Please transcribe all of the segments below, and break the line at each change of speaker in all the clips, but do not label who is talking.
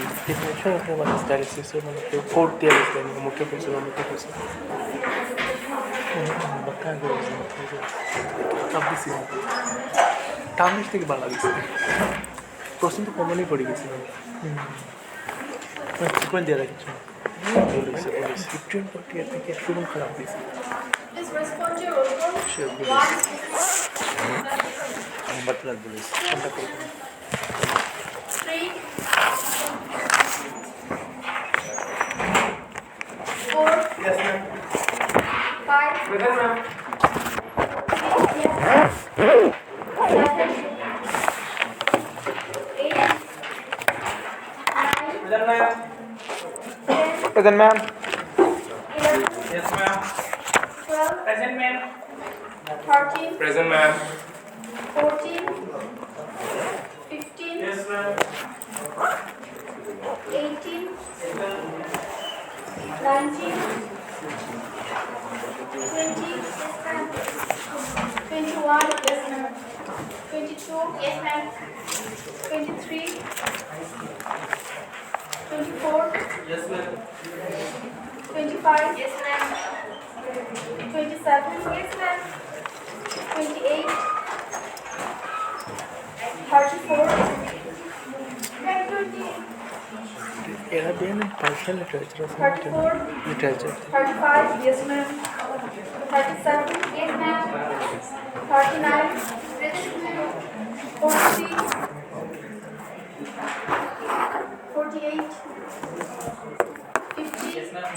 definition of human dialysis मतलब fourth dialysis है मुख्य पैसे बक्का है अब भी सीन टामिश থেকে ভালো লাগছে প্রশ্ন তো কমনই পড়ে গেছে কোন দিয়ে রাখছো বলেছে 15 থেকে শুরু খারাপ দিয়েছে
Please respond to your roll call.
मतलब বলেছে কোনটা করব
3 4
Yes, ma'am.
5
Present, ma'am.
6 yes 7 8 9
Present, ma'am.
10
Present, ma'am.
11
Yes, ma'am.
12
Present, ma'am.
13
Present, ma'am.
14 15
Yes, ma'am.
18 19 20 yes ma'am 21 yes ma'am 22 yes ma'am 23 24
Yes, ma'am.
25 yes ma'am 27 yes ma'am 28 34 20
era Ben partial literature
34
literature
35 yes ma'am 37 yes ma'am 39 40 48 50
Yes, ma'am.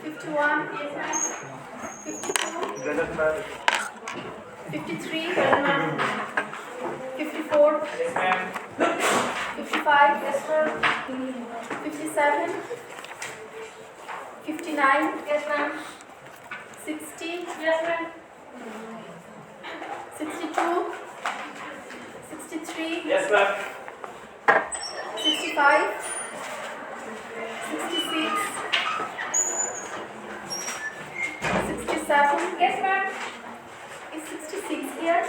51 yes ma'am 52
Present, ma'am.
53 yes ma'am 54
Yes, ma'am.
55 yes ma'am 57 59 yes ma'am 60 yes ma'am 62 63
Yes, ma'am.
65 66 67 yes ma'am is 66 here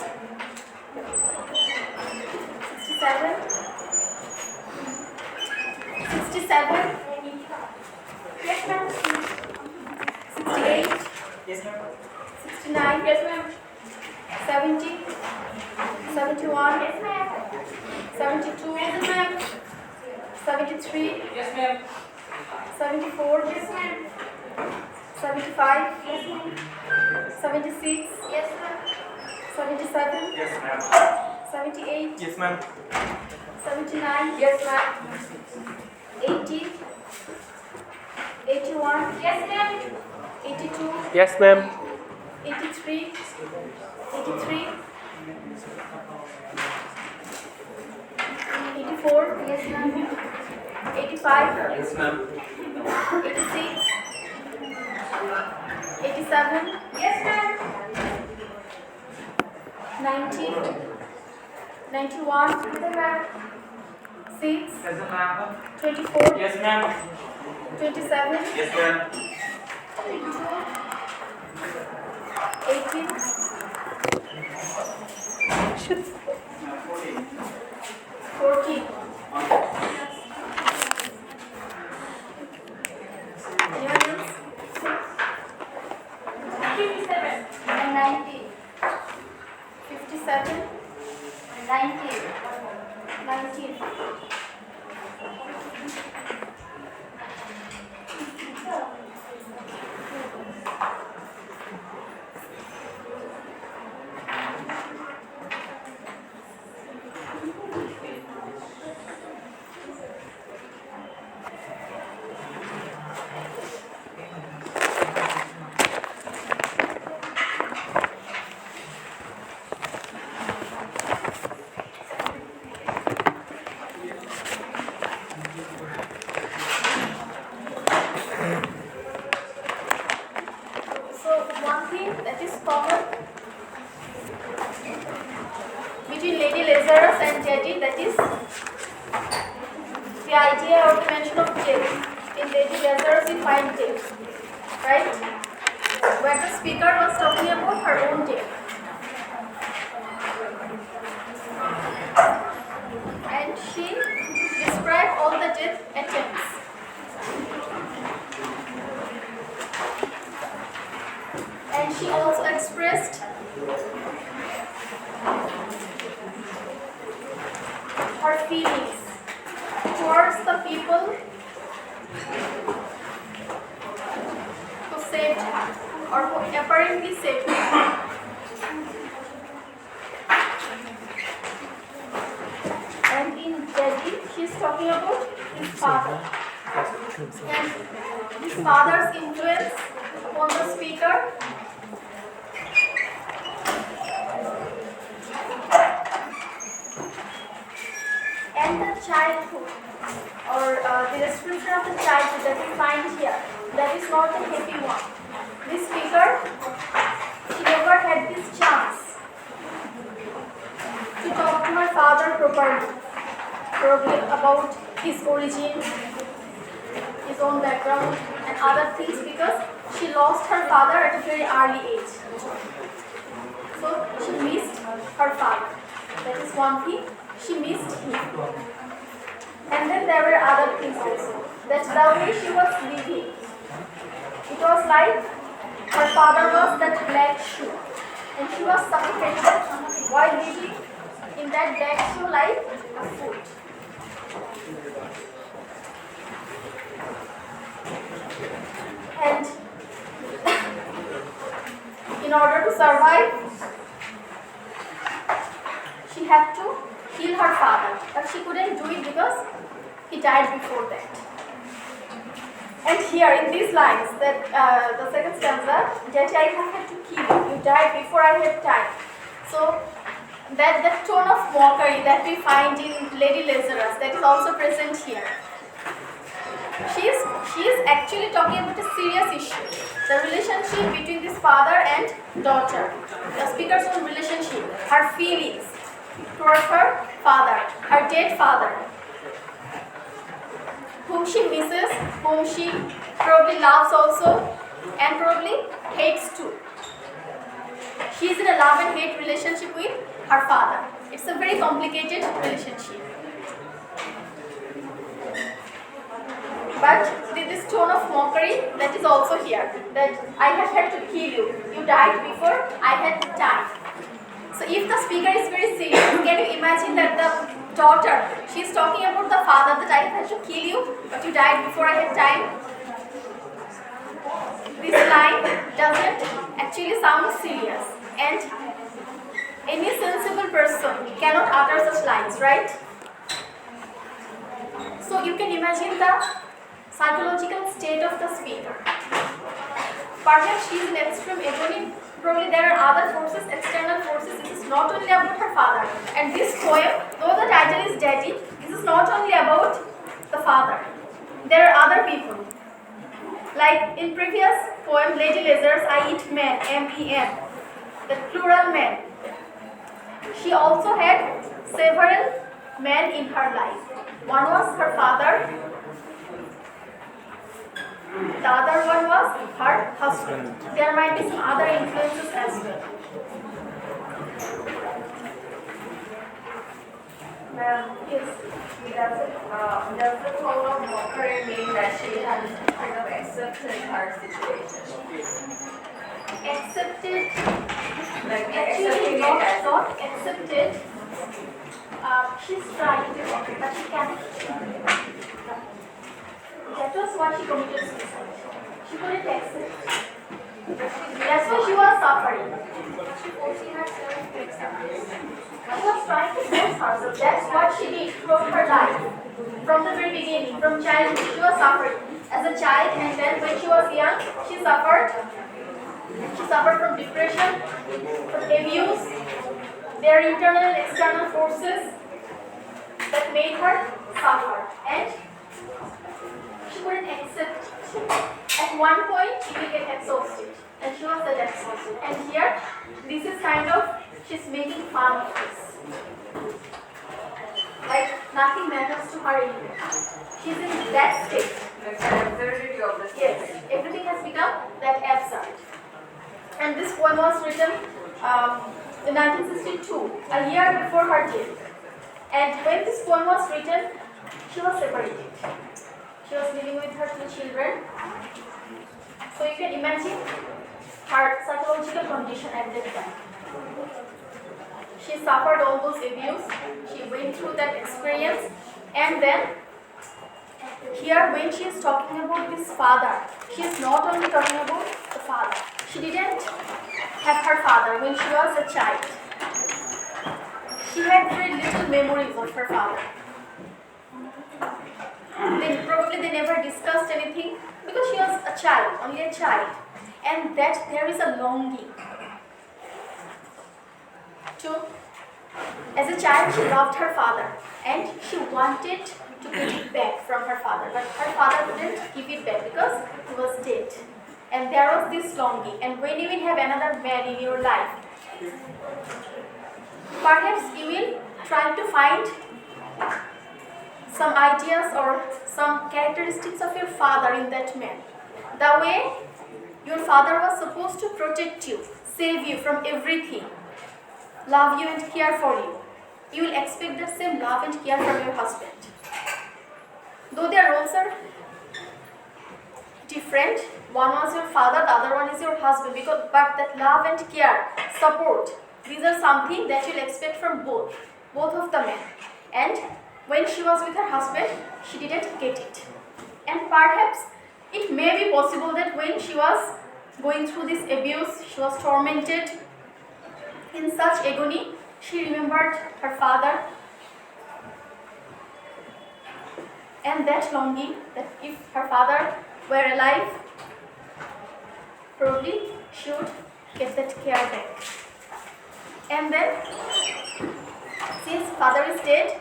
67 67 yes ma'am 68
Yes, ma'am.
69 yes ma'am 70 71 yes ma'am 72 yes ma'am 73
Yes, ma'am.
74 yes ma'am 75 yes ma'am 76 yes ma'am 77
Yes, ma'am.
78
Yes, ma'am.
79 yes ma'am 80 81 yes ma'am 82
yes ma'am
83 83 84 yes ma'am 85
Yes, ma'am.
86 87 yes ma'am 90 91 6
Present, ma'am.
24
Yes, ma'am.
27
Yes, ma'am.
18 40 90 57 90 19 So one thing that is common between Lady Lazarus and Jetty, that is the idea or dimension of depth. In Lady Lazarus we find depth, right? Where the speaker was talking about her own depth. And she described all the depth And she also expressed her feelings towards the people who saved her or who apparently saved her. And in Delhi, she's talking about his father and his father's influence upon the speaker. And the childhood, or the description of the childhood that we find here, that is not a happy one. This speaker, she never had this chance to talk to her father properly, probably about his origin, his own background, and other things, because she lost her father at a very early age. So she missed her father. That is one thing. She missed him. And then there were other things also. That the way she was living, it was like her father was that black shoe, and she was suffocated while living in that black shoe like a foot. And in order to survive, she had to kill her father, but she couldn't do it because he died before that. And here in these lines, that the second stanza, that I have had to kill you, you died before I had time. So that tone of mockery that we find in Lady Lazarus, that is also present here. She is actually talking about a serious issue, the relationship between this father and daughter, the speaker's own relationship, her feelings towards her father, her dead father, whom she misses, whom she probably loves also, and probably hates too. She is in a love and hate relationship with her father. It's a very complicated relationship. But this tone of mockery, that is also here, that I have had to kill you, you died before I had time. So if the speaker is very serious, can you imagine that the daughter, she is talking about the father, that I have had to kill you, but you died before I had time? This line doesn't actually sound serious, and any sensible person cannot utter such lines, right? So you can imagine the psychological state of the speaker. Perhaps she is in extreme agony. Probably there are other forces, external forces. This is not only about her father. And this poem, though the title is Daddy, this is not only about the father. There are other people. Like in previous poem, Lady Lazarus, I eat men, M-E-N, the plural men. She also had several men in her life. One was her father. The other one was her husband. There might be some other influences as well.
Yes. Does the tone of mockery mean that she has kind of accepted her situation?
Accepted,
Like
actually
accepting it
not
as
accepted. She's trying to, but she can't. That was why she committed suicide. She couldn't accept. That's why she was suffering. She forcing herself to accept this. She was trying to force herself. That's what she did throughout her life. From the very beginning, from childhood, she was suffering. As a child, and then when she was young, she suffered. She suffered from depression, from abuse. There are internal and external forces that made her suffer. And she couldn't accept it. At one point, she became exhausted, and she was that exhausted. And here, this is kind of, she's making fun of this. Like, nothing matters to her anymore. She's in that state.
like the absurdity of the
Yes, everything has become that absurd. And this poem was written in 1962, a year before her death. And when this poem was written, she was separated. She was living with her two children. So you can imagine her psychological condition at that time. She suffered all those abuse, she went through that experience, and then here when she is talking about this father, she is not only talking about the father. She didn't have her father when she was a child. She had very little memories of her father. Probably they never discussed anything because she was a child, only a child. And that there is a longing to, as a child she loved her father and she wanted to get it back from her father, but her father couldn't give it back because he was dead. And there was this longing. And when you will have another man in your life, perhaps you will try to find some ideas or some characteristics of your father in that man. The way your father was supposed to protect you, save you from everything, love you and care for you, you will expect the same love and care from your husband. Though their roles are different, one was your father, the other one is your husband, but that love and care, support, these are something that you'll expect from both of the men. And when she was with her husband, she didn't get it. And perhaps it may be possible that when she was going through this abuse, she was tormented in such agony, she remembered her father and that longing that if her father were alive, probably she would get that care back. And then, since father is dead,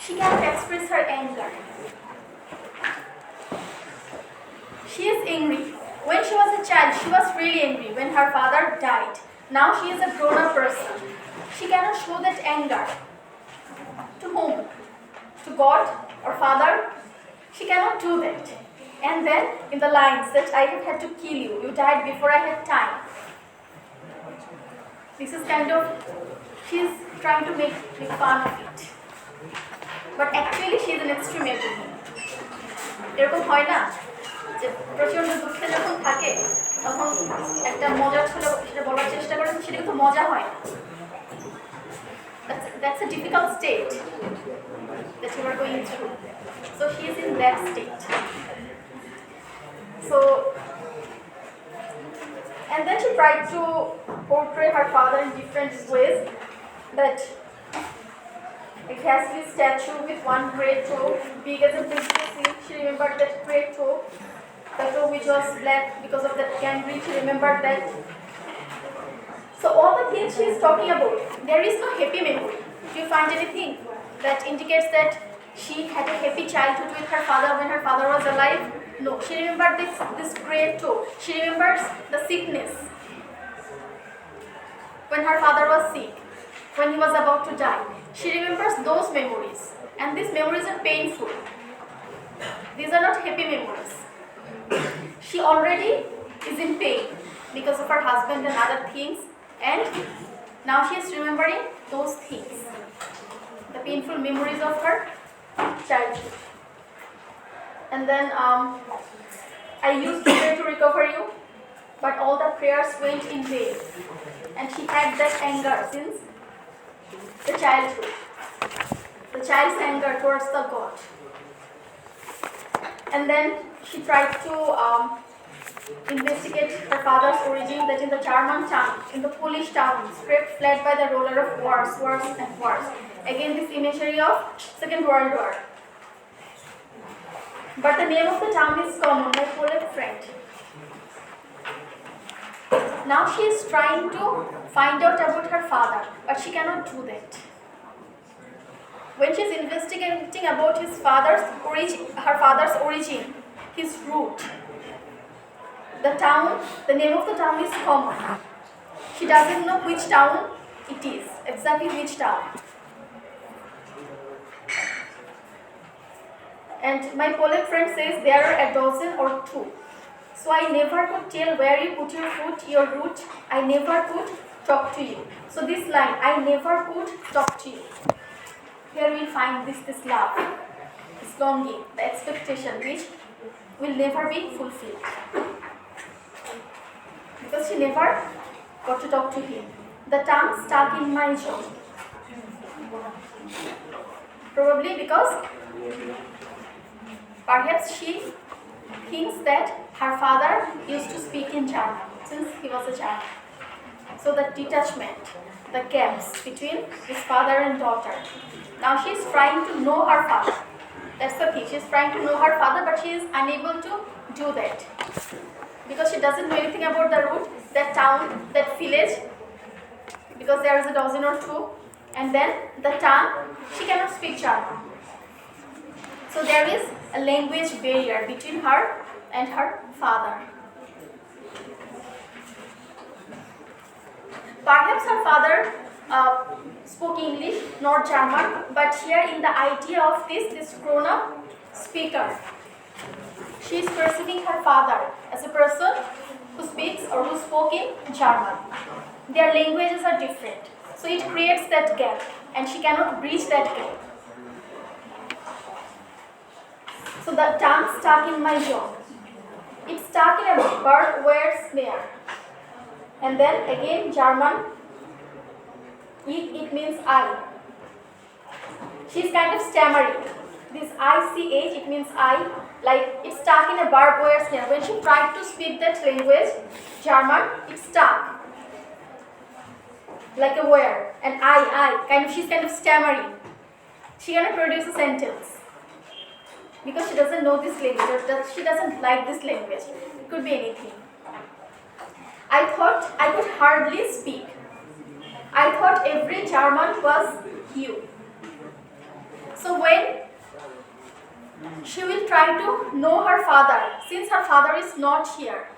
she cannot express her anger. She is angry. When she was a child, she was really angry when her father died. Now she is a grown-up person. She cannot show that anger. To whom? To God or Father? She cannot do that. And then in the lines that I have had to kill you, you died before I had time. This is kind of, she is trying to make fun of it. But actually she is an extreme agony. এরকম হয় না যে প্রচন্ড দুঃখে যখন থাকে তখন একটা মজার ছলে সেটা বলার চেষ্টা করেন, সেটা কিন্তু মজা হয় না। That's a difficult state that you are going through. So she is in that state. So, and then she tried to portray her father in different ways. That it has this statue with one great toe, big as a big sea. She remembered that great toe. The toe which was black because of that gangrene, she remembered that. So all the things she is talking about, there is no happy memory. Do you find anything that indicates that she had a happy childhood with her father when her father was alive? No, she remembered this great toe. She remembers the sickness when her father was sick, when he was about to die. She remembers those memories, and these memories are painful. These are not happy memories. She already is in pain because of her husband and other things, and now she is remembering those things, the painful memories of her childhood. And then I used to pray to recover you, but all the prayers went in vain. And she had that anger since the childhood, the child's anger towards the God. And then she tried to investigate her father's origin, that in the German town, in the Polish town, Scrape fled by the roller of wars and wars. Again, this imagery of Second World War. But the name of the town is common, my Polish friend. Now she is trying to find out about her father, but she cannot do that. When she is investigating about his father's origin, her father's origin, his root, the name of the town is common. She doesn't know which town it is, exactly which town. And my Polish friend says there are a dozen or two. So I never could tell where you put your foot, your root. I never could talk to you. So this line, I never could talk to you. Here we find this love, this longing, the expectation which will never be fulfilled. Because she never got to talk to him. The tongue stuck in my jaw. Probably because perhaps she thinks that her father used to speak in German since he was a child. So the detachment, the gaps between his father and daughter. Now she is trying to know her father. That's the thing. She is trying to know her father, but she is unable to do that because she doesn't know anything about the root, that town, that village, because there is a dozen or two, and then the tongue, she cannot speak German. So there is a language barrier between her and her father. Perhaps her father spoke English, not German, but here in the idea of this grown-up speaker, she is perceiving her father as a person who speaks or who spoke in German. Their languages are different, so it creates that gap, and she cannot bridge that gap. So the tongue stuck in my jaw. It's stuck in a birdware snare. And then again German, it means I. She's kind of stammering. This ICH, it means I, like it's stuck in a barbed wire snare. When she tried to speak that language, German, it's stuck. Like a wire. And she's kind of stammering. She cannot produce a sentence. Because she doesn't know this language, or she doesn't like this language. It could be anything. I thought I could hardly speak. I thought every German was you. So when she will try to know her father, since her father is not here,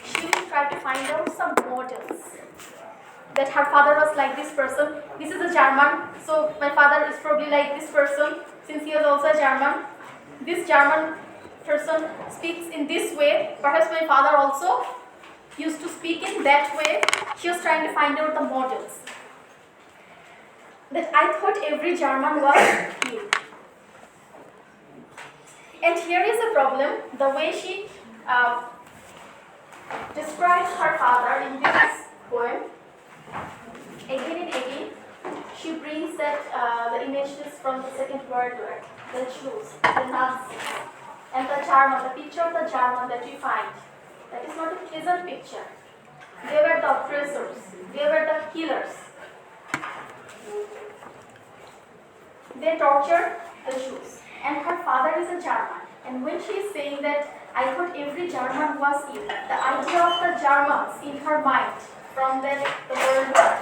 she will try to find out some models. That her father was like this person. This is a German, so my father is probably like this person, since he was also a German. This German person speaks in this way. Perhaps my father also used to speak in that way. She was trying to find out the models. That I thought every German was you. And here is the problem, the way she describes her father in this poem. Again and again, she brings that the images from the second word, the Jews, the Nazis, and the German, the picture of the German that we find. That is not a pleasant picture. They were the oppressors. They were the killers. They tortured the Jews. And her father is a German. And when she is saying that I thought every German was you, the idea of the Germans in her mind from the World War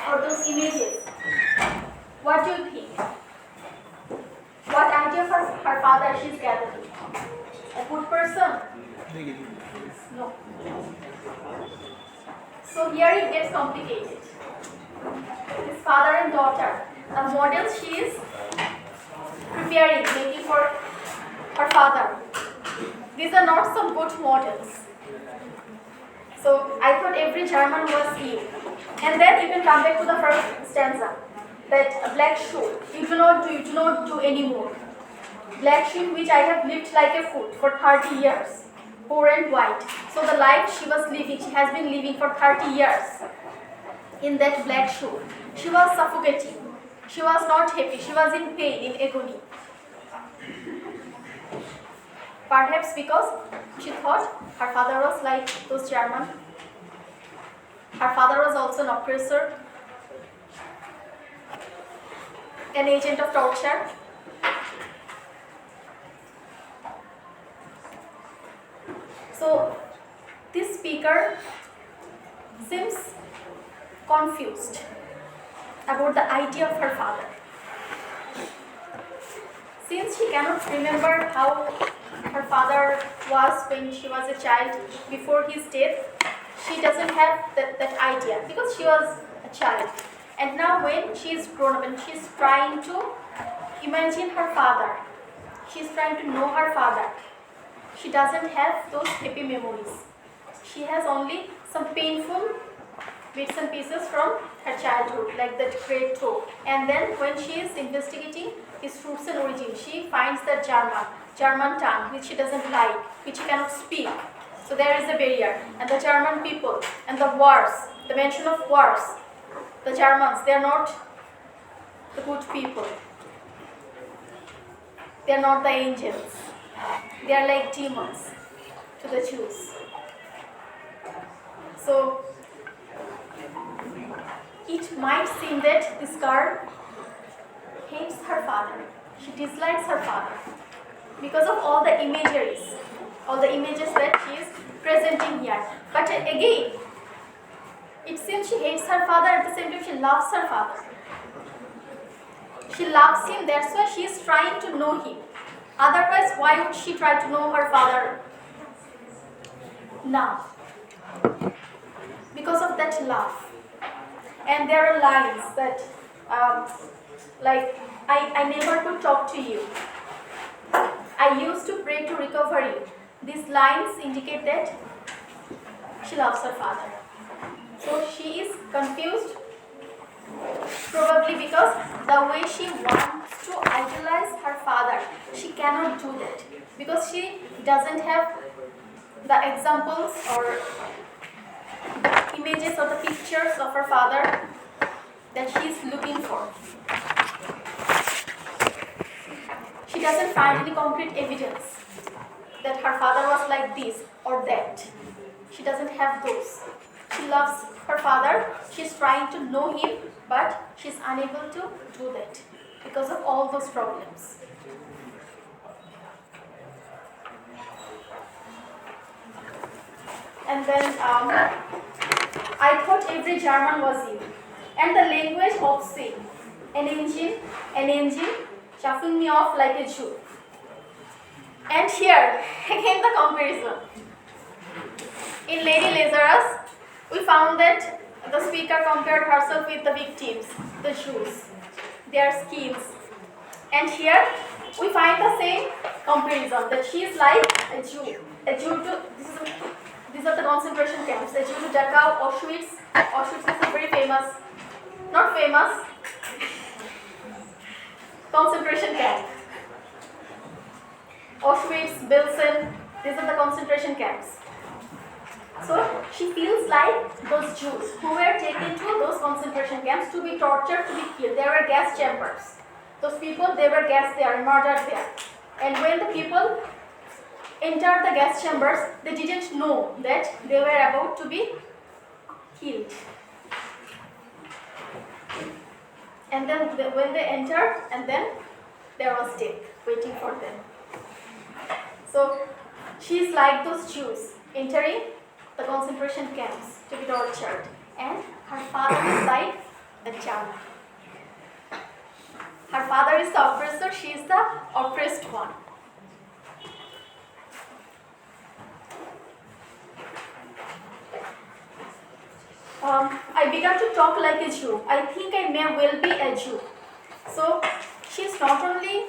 or those images, what do you think? What idea of her father she is gathering? A good person? No. So here it gets complicated. His father and daughter, the models she is preparing, making for her father. These are not some good models. So I thought every German was you. And then you can come back to the first stanza. That black shoe, you do not do anymore. Black shoe in which I have lived like a fool for 30 years. Poor and white. So the life she was living, she has been living for 30 years in that black shoe. She was suffocating. She was not happy. She was in pain, in agony. Perhaps because she thought her father was like those German. Her father was also an oppressor, an agent of torture. So this speaker seems confused about the idea of her father. Since she cannot remember how her father was when she was a child before his death, she doesn't have that idea because she was a child. And now when she is grown up and she is trying to imagine her father, she is trying to know her father, she doesn't have those happy memories. She has only some painful bits and pieces from her childhood, like that great toe. And then when she is investigating his roots and origin, she finds that German tongue, which she doesn't like, which she cannot speak. So there is a barrier. And the German people and the wars, the mention of wars, the Germans, they are not the good people. They are not the angels. They are like demons to the Jews. So it might seem that this girl hates her father. She dislikes her father because of all the imageries, all the images that she is presenting here. But again, it seems she hates her father, at the same time she loves her father. She loves him, that's why she is trying to know him. Otherwise, why would she try to know her father now? Because of that love. And there are lines that, like, I never could talk to you. I used to pray to recover you. These lines indicate that she loves her father. So she is confused, probably because the way she wants to idolize her father, she cannot do that because she doesn't have the examples or images or the pictures of her father that she is looking for. She doesn't find any concrete evidence that her father was like this or that. She doesn't have those. She loves her father, she's trying to know him, but she's unable to do that because of all those problems. And then I thought every German was you. And the language of sin, an engine, shuffling me off like a Jew. And here, again the comparison. In Lady Lazarus, we found that the speaker compared herself with the victims, the Jews, their skins. And here, we find the same comparison, that she is like a Jew. A Jew to, these are the concentration camps. A Jew to Dachau, Auschwitz. Auschwitz is a very famous, not famous, concentration camp. Auschwitz, Belsen, these are the concentration camps. So she feels like those Jews who were taken to those concentration camps to be tortured, to be killed. There were gas chambers. Those people, they were gassed there, murdered there. And when the people entered the gas chambers, they didn't know that they were about to be killed. And then when they entered, and then there was death waiting for them. So she is like those Jews entering the concentration camps to be tortured, and her father is like the German. Her father is the oppressor, she is the oppressed one. I began to talk like a Jew. I think I may well be a Jew. So she is not only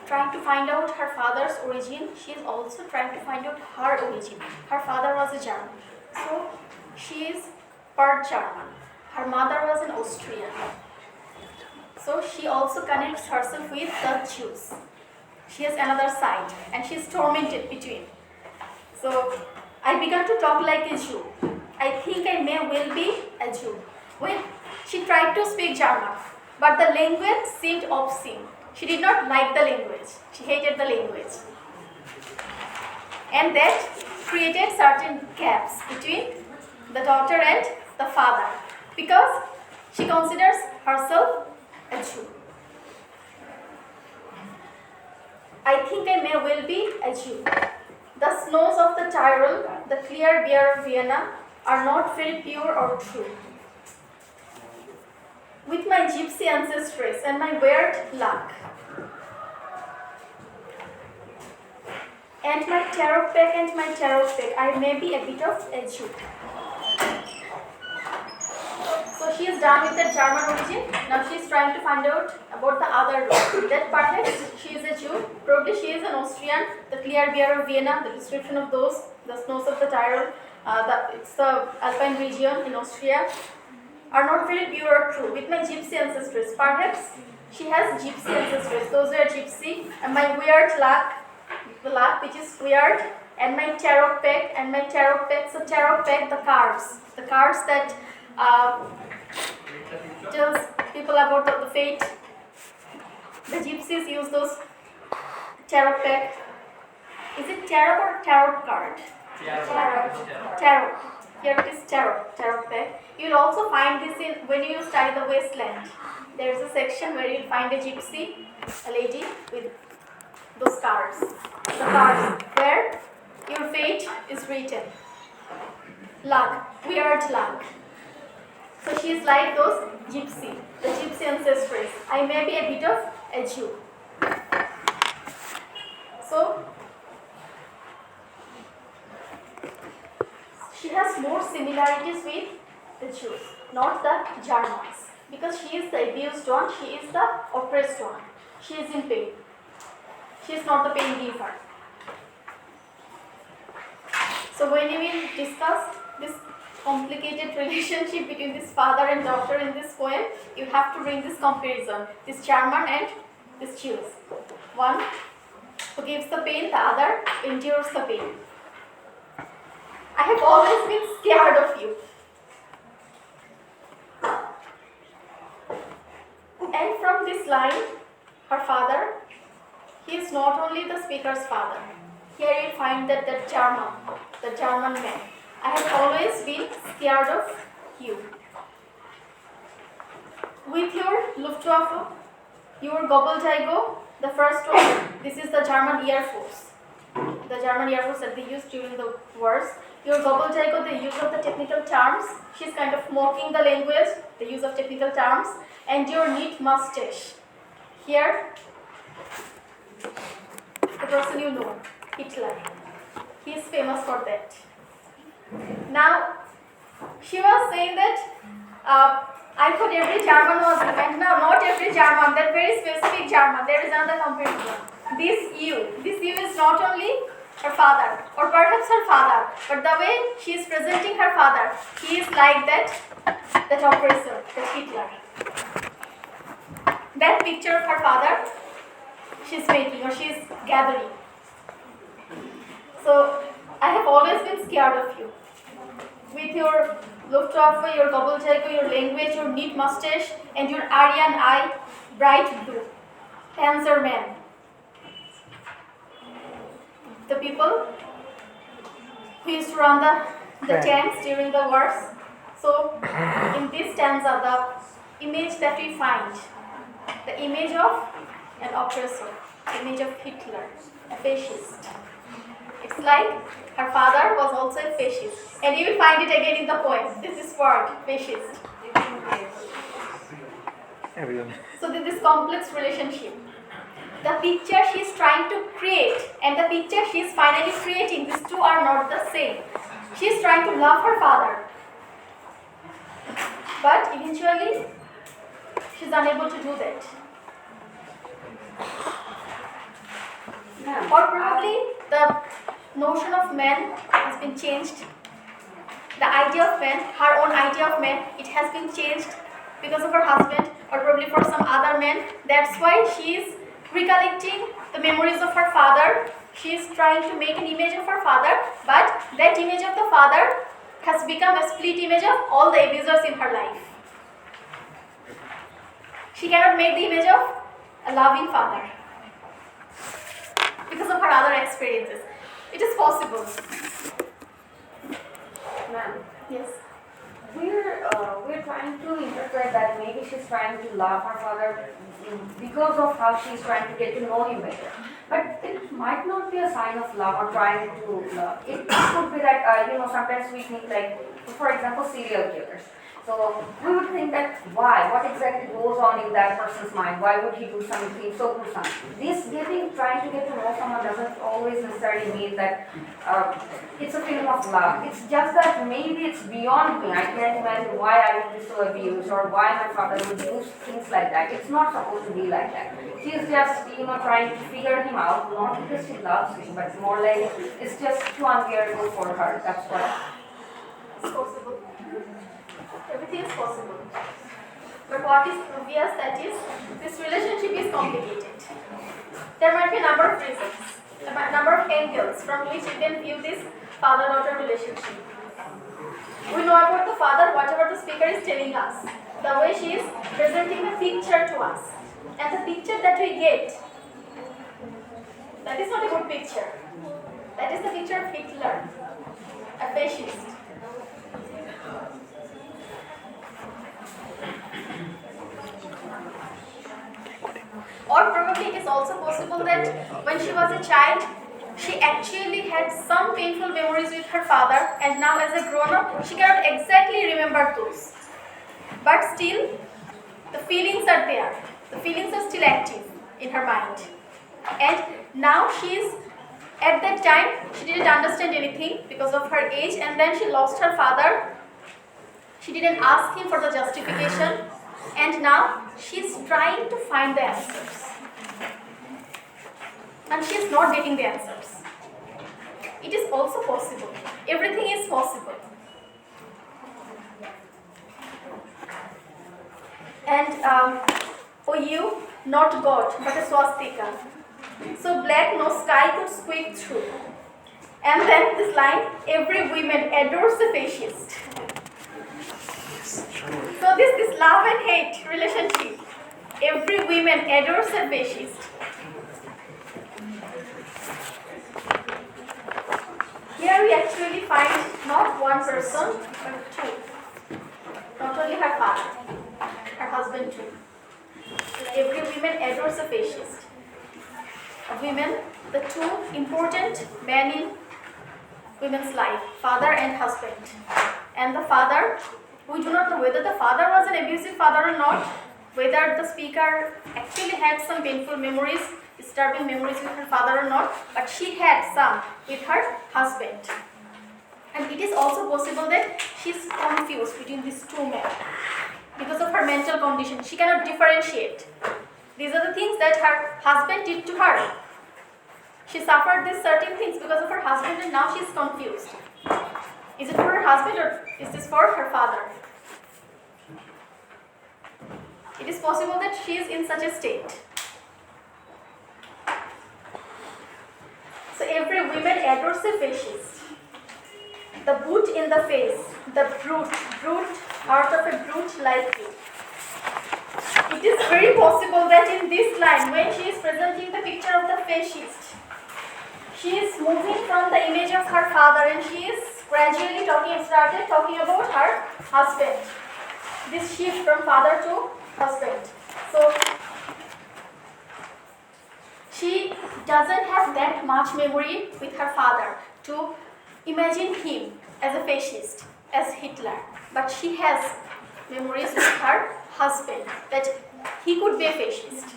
trying to find out her father's origin, she is also trying to find out her origin. Her father was a German, so she is part German. Her mother was an Austrian. So she also connects herself with the Jews. She has another side, and she is tormented between. So I began to talk like a Jew. I think I may well be a Jew. When she tried to speak German, but the language seemed obscene. She did not like the language. She hated the language. And that created certain gaps between the daughter and the father, because she considers herself a Jew. I think I may well be a Jew. The snows of the Tyrol, the clear beer of Vienna are not very pure or true. With my gypsy ancestors and my weird luck, and my tarot pack, I may be a bit of a Jew. So she is done with the German origin. Now she is trying to find out about the other road. That perhaps she is a Jew, probably she is an Austrian. The clear beer of Vienna, the description of those, the snows of the Tyrol, it's the Alpine region in Austria, are not very pure or true. With my gypsy ancestors, perhaps she has gypsy ancestors. Those were gypsy, and my weird luck, the luck which is weird, and my tarot pack, so tarot pack, the cards that tells people about the fate. The gypsies use those tarot pack. Is it tarot or tarot card? Tarot. Here it is tarot pack. You'll also find this in when you study the wasteland. There is a section where you'll find a gypsy, a lady with those cards. The cards where your fate is written. Luck, weird luck. So she is like those gypsy, the gypsy ancestors. I may be a bit of a Jew. So she has more similarities with the Jews, not the Germans. Because she is the abused one, she is the oppressed one. She is in pain. She is not the pain giver. So when you will discuss this complicated relationship between this father and daughter in this poem, you have to bring this comparison, this German and this Jews. One who gives the pain, the other endures the pain. I have always been scared of you. And from this line, her father, he is not only the speaker's father. Here you find that the German man. I have always been scared of you. With your Luftwaffe, your Gabeldigo, the first one, this is the German Air Force. The German Air Force that they used during the wars. Your Gabeldigo, the use of the technical terms. She's kind of mocking the language, the use of technical terms. And your neat mustache. Here, the person you know, Hitler. He is famous for that. Now, she was saying that I thought every German was you, and now not every German, that very specific German. There is another comparison. This you is not only her father, or perhaps her father, but the way she is presenting her father, he is like that oppressor, that Hitler. That picture of her father, she is making or she is gathering. So, I have always been scared of you. With your Luftwaffe, your Gabeldigo, your language, your neat mustache, and your Aryan eye, bright blue. Panzerman. The people who used to run the tanks during the wars. So, in this stanza, the image that we find, the image of an oppressor, the image of Hitler, a fascist. It's like her father was also a fascist. And you will find it again in the poem. This is word, fascist.
Everyone.
So this complex relationship. The picture she is trying to create and the picture she is finally creating, these two are not the same. She is trying to love her father. But eventually, she is unable to do that. Or probably the notion of man has been changed. The idea of man, her own idea of man, it has been changed because of her husband or probably for some other man. That's why she is recollecting the memories of her father. She is trying to make an image of her father, but that image of the father has become a split image of all the abusers in her life. She cannot make the image of a loving father because of her other experiences. It is possible.
Ma'am,
Yes.
we're trying to interpret that maybe she's trying to love her father because of how she's trying to get to know him better. But it might not be a sign of love or trying to love. It could be that sometimes we think like, for example, serial killers. So we would think that why? What exactly goes on in that person's mind? Why would he do something so gruesome? This trying to get to know someone doesn't always necessarily mean that it's a feeling of love. It's just that maybe it's beyond me. I can't imagine why I would be so abused or why my father would do things like that. It's not supposed to be like that. She's just, trying to figure him out, not because she loves him, but more like it's just too unbearable for her. That's what.
It's possible. Everything is possible. But what is obvious that is, this relationship is complicated. There might be a number of reasons. The number of angles from which you can view this father-daughter relationship. We know about the father, whatever the speaker is telling us, the way she is presenting the picture to us. And the picture that we get, that is not a good picture. That is the picture of Hitler, a fascist. Or probably it is also possible that when she was a child, she actually had some painful memories with her father, and now as a grown-up, she cannot exactly remember those. But still, the feelings are there. The feelings are still active in her mind. And now she is, at that time, she didn't understand anything because of her age, and then she lost her father. She didn't ask him for the justification, and now she is trying to find the answers. And she is not getting the answers. It is also possible. Everything is possible. And OU, not God, but a swastika. So black no sky could squeak through. And then this line, every woman adores a fascist. So this love and hate relationship, every woman adores a fascist. Here we actually find not one person, but two. Not only her father, her husband too. Every woman adores a fascist. Women, the two important men in women's life, father and husband. And the father, we do not know whether the father was an abusive father or not, whether the speaker actually had some painful memories, disturbing memories with her father or not, but she had some with her husband. And it is also possible that she is confused between these two men because of her mental condition. She cannot differentiate. These are the things that her husband did to her. She suffered these certain things because of her husband, and now she is confused. Is it for her husband or is this for her father? It is possible that she is in such a state. So every woman adores a fascist. The boot in the face, the brute heart of a brute like you. It is very possible that in this line, when she is presenting the picture of the fascist, she is moving from the image of her father and she is gradually started talking about her husband. This shift from father to husband. So she doesn't have that much memory with her father to imagine him as a fascist, as Hitler. But she has memories with her husband that he could be a fascist.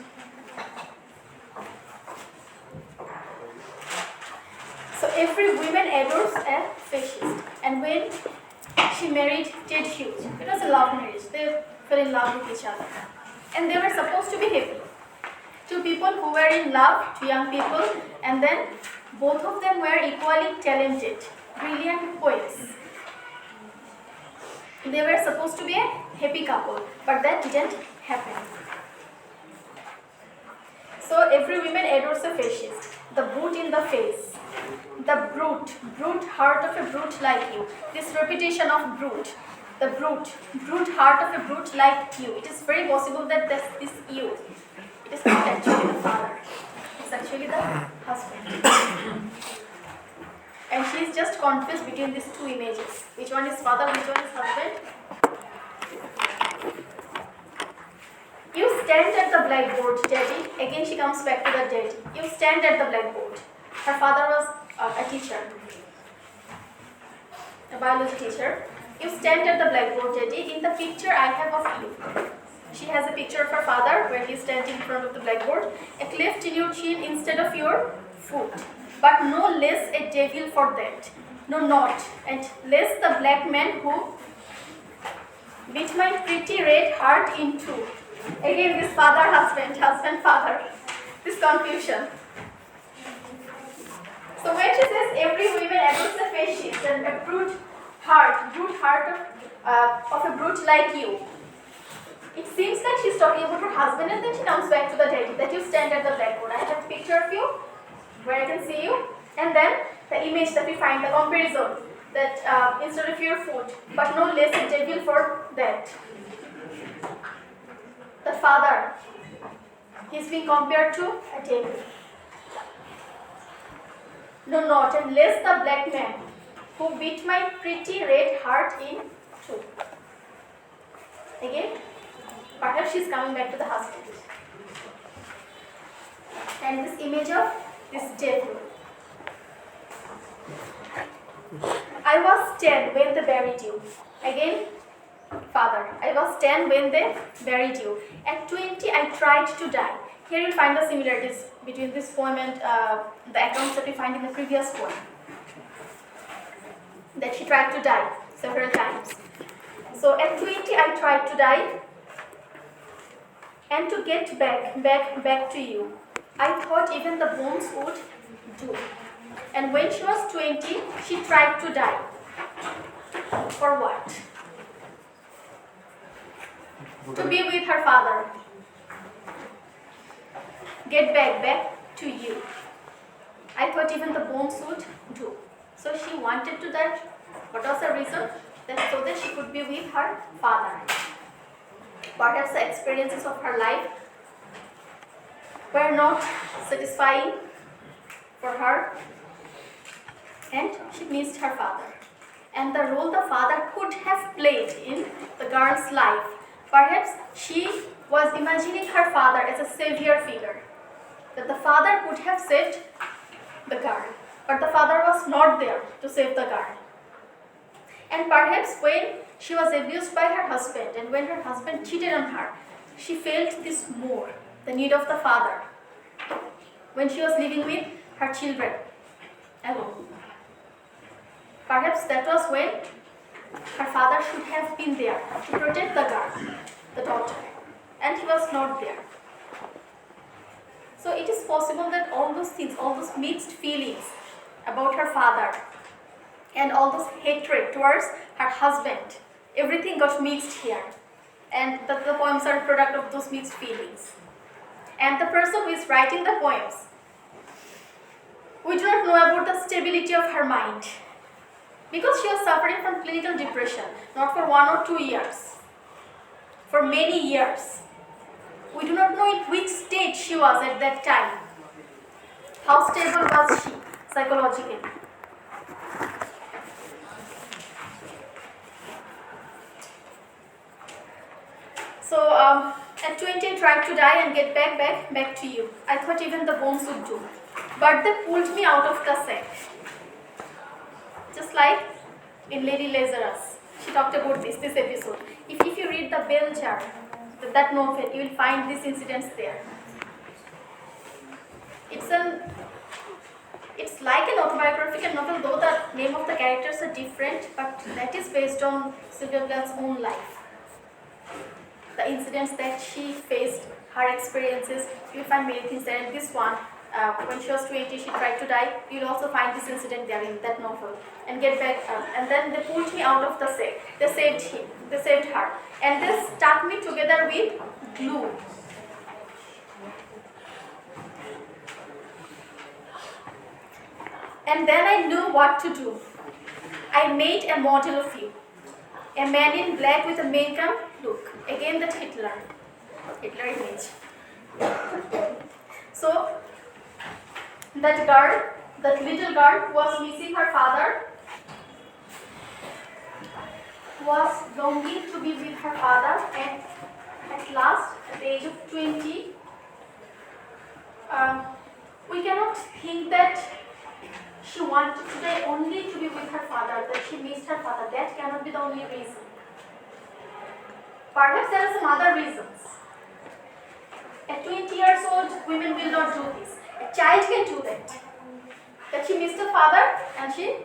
So every woman adores a fascist. And when she married Ted Hughes, it was a love marriage. They fell in love with each other. And they were supposed to be happy. Two people who were in love, two young people, and then both of them were equally talented, brilliant poets. They were supposed to be a happy couple, but that didn't happen. So every woman adores a fascist. The boot in the face, the brute heart of a brute like you. This repetition of brute, the brute heart of a brute like you. It is very possible that this you, it is not actually the father. It's actually the husband. And she is just confused between these two images. Which one is father, which one is husband? You stand at the blackboard, Daddy. Again she comes back to the daddy. You stand at the blackboard. Her father was a teacher, a biology teacher. You stand at the blackboard, Daddy. In the picture I have of you. She has a picture of her father where he is standing in front of the blackboard. A cleft in your chin instead of your foot. But no less a devil for that. No, not. And less the black man who beat my pretty red heart in two. Again this father, husband, father. This confusion. So when she says every woman adores a fascist and a brute heart of a brute like you, it seems like she's talking about her husband, and then she comes back to the daddy, that you stand at the blackboard. I have a picture of you. where I can see you, and then the image that we find, the comparison, that instead of your foot, but no less a devil for that. The father, he's being compared to a devil. No, not unless the black man who beat my pretty red heart in two. Again, perhaps she's coming back to the husband. And this image of this devil. I was 10 when they buried you. Again, father. I was 10 when they buried you. At 20, I tried to die. Here you'll find the similarities between this poem and the accounts that we find in the previous poem. That she tried to die several times. So at 20, I tried to die and to get back to you. I thought even the bones would do. And when she was 20, she tried to die. For what? To be with her father. Get back to you. I thought even the bones would do. So she wanted to die. What was the reason? That so that she could be with her father. Perhaps the experiences of her life were not satisfying for her, and she missed her father. And the role the father could have played in the girl's life, perhaps she was imagining her father as a savior figure, that the father could have saved the girl, but the father was not there to save the girl. And perhaps when she was abused by her husband and when her husband cheated on her, she felt this more, the need of the father, when she was living with her children alone. Perhaps that was when her father should have been there to protect the girl, the daughter, and he was not there. So it is possible that all those things, all those mixed feelings about her father and all those hatred towards her husband, everything got mixed here. And the poems are a product of those mixed feelings. And the person who is writing the poems, we do not know about the stability of her mind, because she was suffering from clinical depression, not for 1 or 2 years, for many years. We do not know in which state she was at that time. How stable was she psychologically? So at 20, I tried to die and get back to you. I thought even the bones would do, but they pulled me out of the sack. Just like in Lady Lazarus, she talked about this episode. If you read the Bell Jar, that novel, you will find these incidents there. It's like an autobiographical novel, though the name of the characters are different, but that is based on Sylvia Plath's own life. The incidents that she faced, her experiences, you will find many things there. And this one, when she was 20, she tried to die. You will also find this incident there in that novel. And get back, and then they pulled me out of the sack. They saved him. They saved her. And they stuck me together with glue. And then I knew what to do. I made a model of you. A man in black with a makeup look. Again that Hitler image. So that girl, that little girl who was missing her father, was longing to be with her father, and at last, at the age of 20, we cannot think that she wanted to die only to be with her father, that she missed her father. That cannot be the only reason. Perhaps there are some other reasons. At 20 years old, women will not do this. A child can do that. That she missed her father, and she,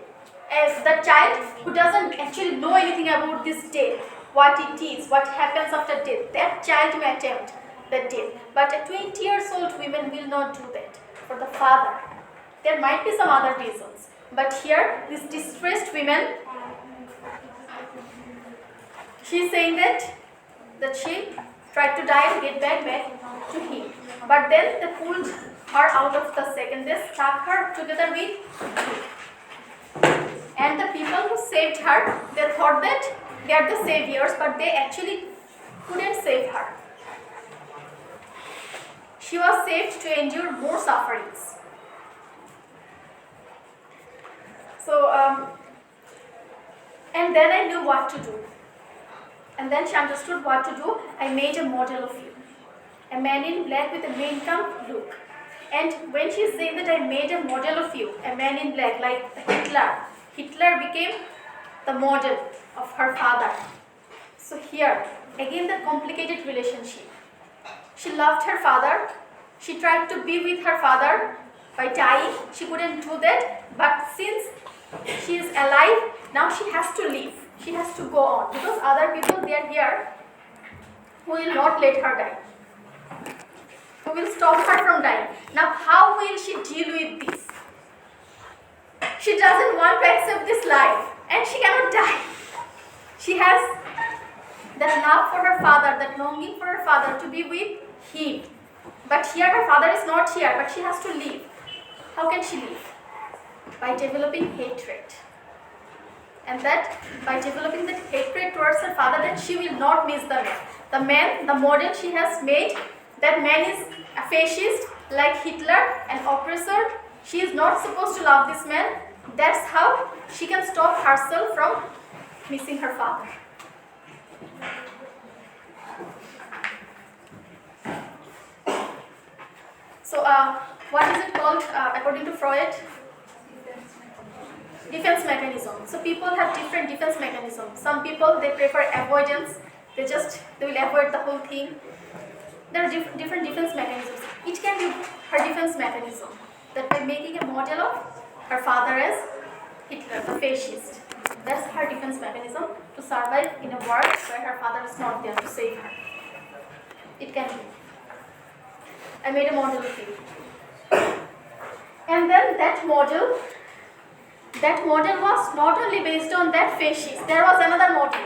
as the child who doesn't actually know anything about this death, what it is, what happens after death, that child may attempt that death. But at 20 years old, women will not do that. For the father, there might be some other reasons. But here, this distressed woman, she is saying that she tried to die and get back to him. But then they pulled her out of the second. They stuck her together with glue. And the people who saved her, they thought that they are the saviors, but they actually couldn't save her. She was saved to endure more sufferings. So, and then I knew what to do. And then she understood what to do. I made a model of you. A man in black with a Mein Kampf look. And when she said that I made a model of you, a man in black like Hitler became the model of her father. So here, again the complicated relationship. She loved her father. She tried to be with her father by dying. She couldn't do that. But since she is alive, now she has to live. She has to go on. Because other people, they are here who will not let her die. Who will stop her from dying. Now how will she deal with this? She doesn't want to accept this life. And she cannot die. She has that love for her father, that longing for her father to be with him. But here her father is not here, but she has to live. How can she live? By developing hatred. And that by developing that hatred towards her father, that she will not miss the man. The man, the model she has made, that man is a fascist like Hitler, an oppressor. She is not supposed to love this man. That's how she can stop herself from missing her father. So, what is it called according to Freud? Defense mechanism. So people have different defense mechanisms. Some people, they prefer avoidance. They will avoid the whole thing. There are different defense mechanisms. Each can be her defense mechanism. That by making a model of her father as Hitler, the fascist. That's her defense mechanism to survive in a world where her father is not there to save her. It can be. I made a model of you. And then that model was not only based on that fascist. There was another model,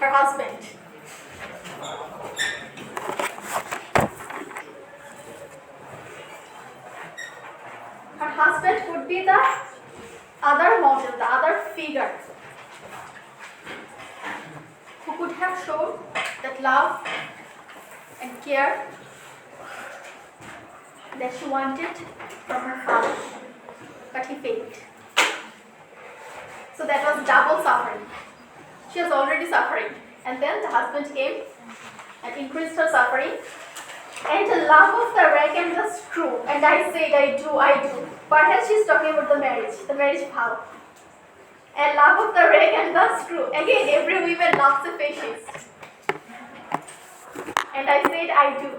her husband. Her husband could be the other model, the other figure who could have shown that love and care that she wanted from her father, but he failed. So that was double suffering. She was already suffering, and then the husband came and increased her suffering. And the love of the rag and the screw, and I said, I do. Perhaps she's talking about the marriage vow. And love of the rag and the screw. Again, every woman loves a fascist. And I said, I do.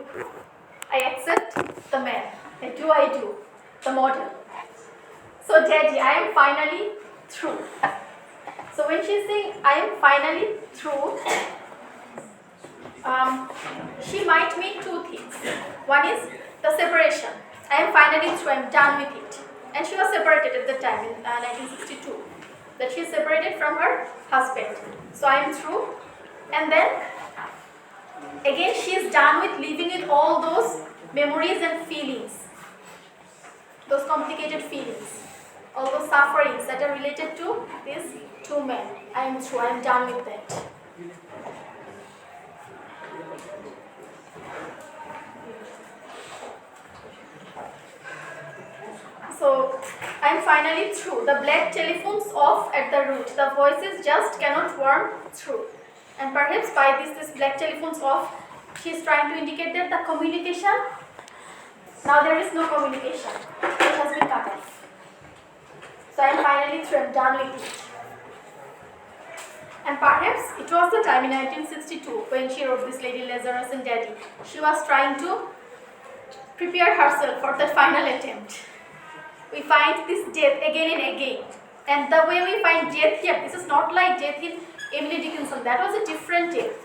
I accept the man. I do. The model. So, Daddy, I am finally through. So, when she's saying, I am finally through, she might mean two things. One is the separation. I am finally through, I am done with it. And she was separated at the time in 1962. That she is separated from her husband. So I am through. And then again she is done with living with all those memories and feelings. Those complicated feelings. All those sufferings that are related to these two men. I am through, I am done with that. So, I am finally through. The black telephone's off at the root. The voices just cannot worm through. And perhaps by this black telephone's off, she is trying to indicate that the communication, now there is no communication. It has been cut off. So, I am finally through. I am done with it. And perhaps it was the time in 1962 when she wrote this Lady Lazarus and Daddy. She was trying to prepare herself for that final attempt. We find this death again and again. And the way we find death here, this is not like death in Emily Dickinson. That was a different death.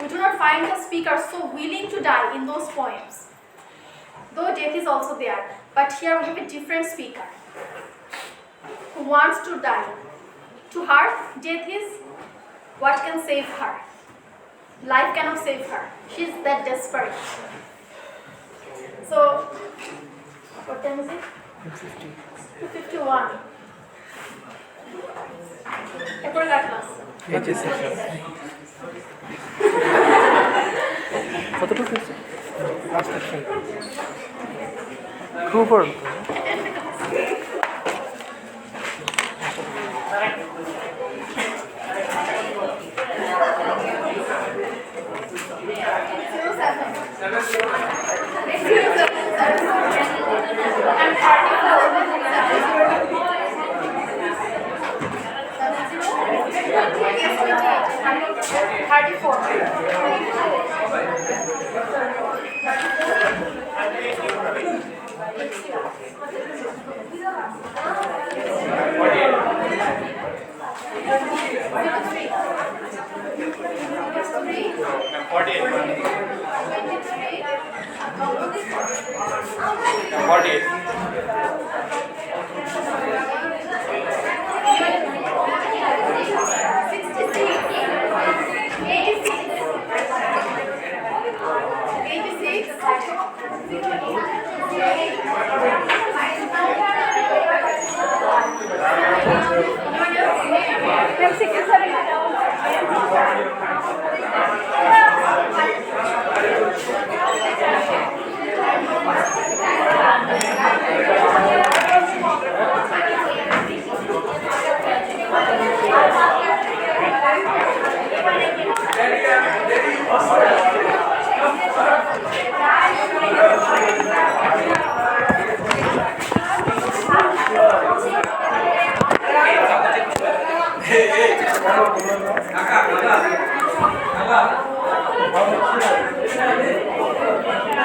We do not find the speaker so willing to die in those poems. Though death is also there. But here we have a different speaker who wants to die. To her, death is what can save her. Life cannot save her. She is that desperate. So, what time is it?
50.
2:51. এরপরে কার class?
HS section কতটুকু হচ্ছে last section group আর
Kakak.